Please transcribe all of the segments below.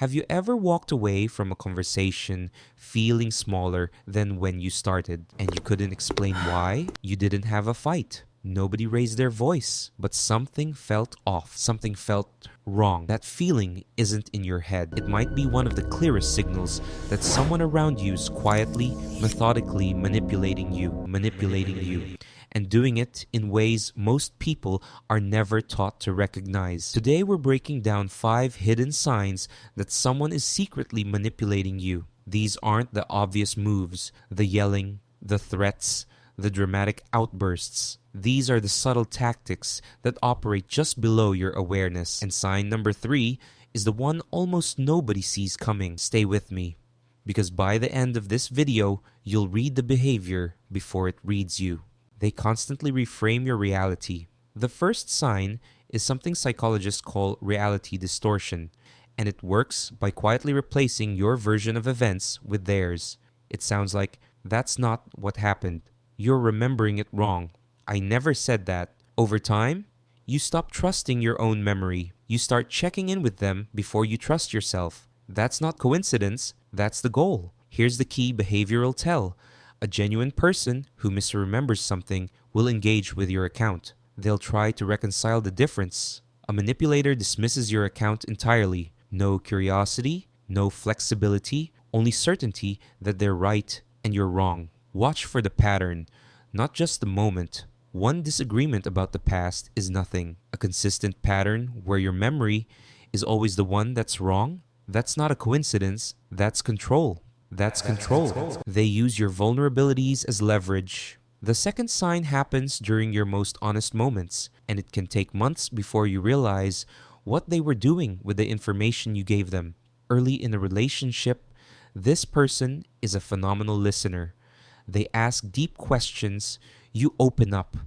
Have you ever walked away from a conversation feeling smaller than when you started and you couldn't explain why? You didn't have a fight. Nobody raised their voice, but something felt off. Something felt wrong. That feeling isn't in your head. It might be one of the clearest signals that someone around you is quietly, methodically manipulating you, and doing it in ways most people are never taught to recognize. Today, we're breaking down 5 hidden signs that someone is secretly manipulating you. These aren't the obvious moves, the yelling, the threats, the dramatic outbursts. These are the subtle tactics that operate just below your awareness. And sign number 3 is the one almost nobody sees coming. Stay with me, because by the end of this video, you'll read the behavior before it reads you. They constantly reframe your reality. The first sign is something psychologists call reality distortion, and it works by quietly replacing your version of events with theirs. It sounds like, "That's not what happened. You're remembering it wrong. I never said that." Over time, you stop trusting your own memory. You start checking in with them before you trust yourself. That's not coincidence, that's the goal. Here's the key behavioral tell. A genuine person who misremembers something will engage with your account. They'll try to reconcile the difference. A manipulator dismisses your account entirely. No curiosity, no flexibility, only certainty that they're right and you're wrong. Watch for the pattern, not just the moment. One disagreement about the past is nothing. A consistent pattern where your memory is always the one that's wrong? That's not a coincidence, that's control. That's control. They use your vulnerabilities as leverage. The second sign happens during your most honest moments, and it can take months before you realize what they were doing with the information you gave them. Early in a relationship, this person is a phenomenal listener. They ask deep questions, you open up.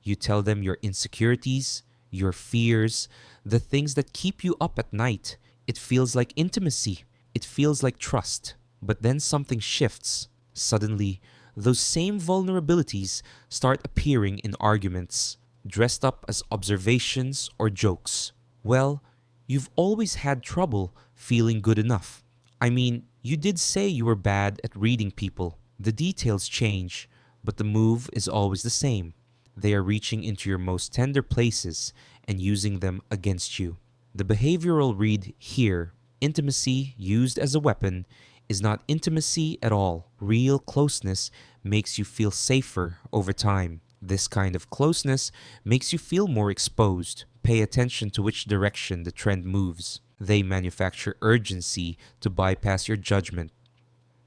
You tell them your insecurities, your fears, the things that keep you up at night. It feels like intimacy. It feels like trust. But then something shifts. Suddenly, those same vulnerabilities start appearing in arguments, dressed up as observations or jokes. Well, you've always had trouble feeling good enough. I mean, you did say you were bad at reading people. The details change, but the move is always the same. They are reaching into your most tender places and using them against you. The behavioral read here, intimacy used as a weapon, is not intimacy at all. Real closeness makes you feel safer over time. This kind of closeness makes you feel more exposed. Pay attention to which direction the trend moves. They manufacture urgency to bypass your judgment.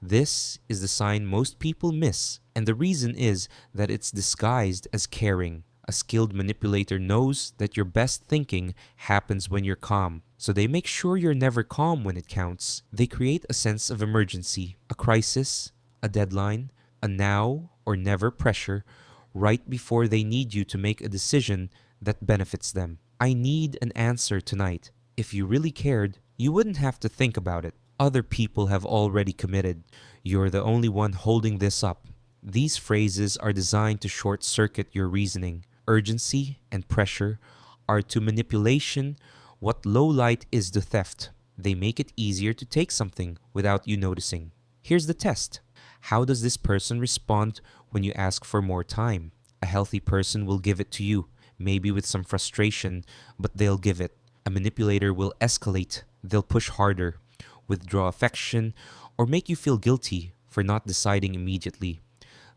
This is the sign most people miss, and the reason is that it's disguised as caring. A skilled manipulator knows that your best thinking happens when you're calm, so they make sure you're never calm when it counts. They create a sense of emergency, a crisis, a deadline, a now or never pressure right before they need you to make a decision that benefits them. I need an answer tonight. If you really cared, you wouldn't have to think about it. Other people have already committed. You're the only one holding this up. These phrases are designed to short-circuit your reasoning. Urgency and pressure are to manipulation what low light is to theft. They make it easier to take something without you noticing. Here's the test. How does this person respond when you ask for more time? A healthy person will give it to you, maybe with some frustration, but they'll give it. A manipulator will escalate. They'll push harder, withdraw affection, or make you feel guilty for not deciding immediately.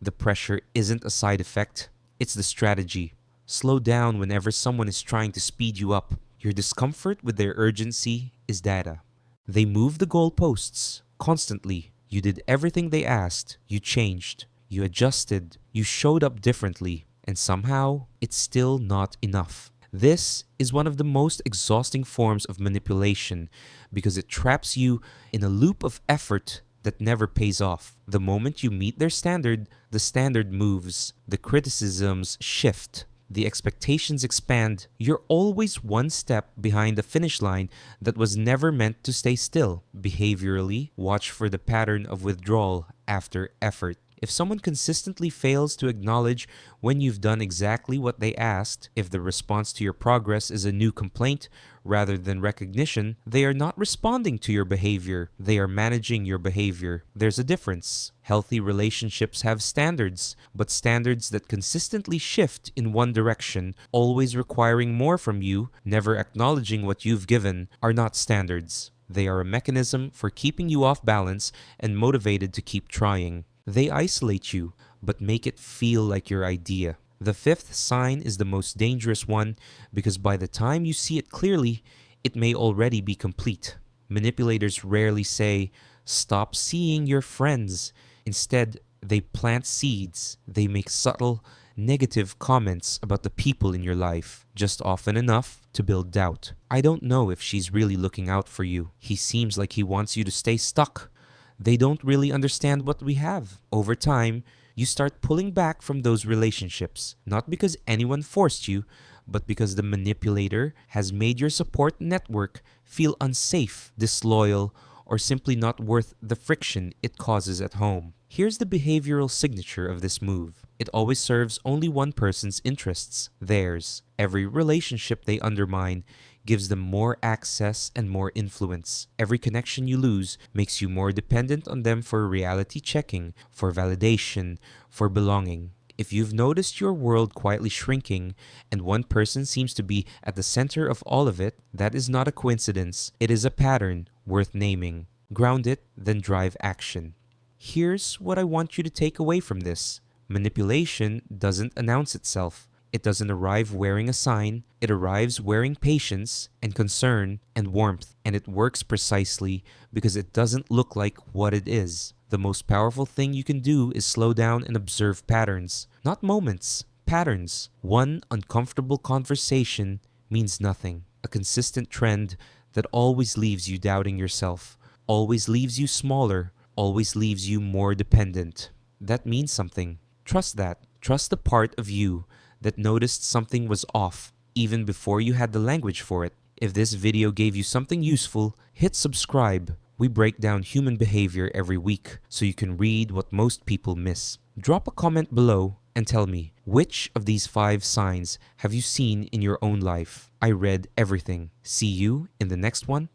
The pressure isn't a side effect, it's the strategy. Slow down whenever someone is trying to speed you up. Your discomfort with their urgency is data. They move the goalposts constantly. You did everything they asked. You changed. You adjusted. You showed up differently. And somehow, it's still not enough. This is one of the most exhausting forms of manipulation because it traps you in a loop of effort that never pays off. The moment you meet their standard, the standard moves. The criticisms shift. The expectations expand. You're always one step behind the finish line that was never meant to stay still. Behaviorally, watch for the pattern of withdrawal after effort. If someone consistently fails to acknowledge when you've done exactly what they asked, if the response to your progress is a new complaint rather than recognition, they are not responding to your behavior, they are managing your behavior. There's a difference. Healthy relationships have standards, but standards that consistently shift in one direction, always requiring more from you, never acknowledging what you've given, are not standards. They are a mechanism for keeping you off balance and motivated to keep trying. They isolate you, but make it feel like your idea. The fifth sign is the most dangerous one because by the time you see it clearly, it may already be complete. Manipulators rarely say, "Stop seeing your friends." Instead, they plant seeds. They make subtle, negative comments about the people in your life, just often enough to build doubt. "I don't know if she's really looking out for you. He seems like he wants you to stay stuck. They don't really understand what we have." Over time, you start pulling back from those relationships, not because anyone forced you, but because the manipulator has made your support network feel unsafe, disloyal, or simply not worth the friction it causes at home. Here's the behavioral signature of this move. It always serves only one person's interests, theirs. Every relationship they undermine gives them more access and more influence. Every connection you lose makes you more dependent on them for reality checking, for validation, for belonging. If you've noticed your world quietly shrinking and one person seems to be at the center of all of it, that is not a coincidence. It is a pattern worth naming. Ground it, then drive action. Here's what I want you to take away from this. Manipulation doesn't announce itself. It doesn't arrive wearing a sign. It arrives wearing patience and concern and warmth. And it works precisely because it doesn't look like what it is. The most powerful thing you can do is slow down and observe patterns. Not moments, patterns. One uncomfortable conversation means nothing. A consistent trend that always leaves you doubting yourself, always leaves you smaller, always leaves you more dependent. That means something. Trust that. Trust the part of you that noticed something was off even before you had the language for it. If this video gave you something useful, hit subscribe. We break down human behavior every week so you can read what most people miss. Drop a comment below and tell me, which of these 5 signs have you seen in your own life? I read everything. See you in the next one.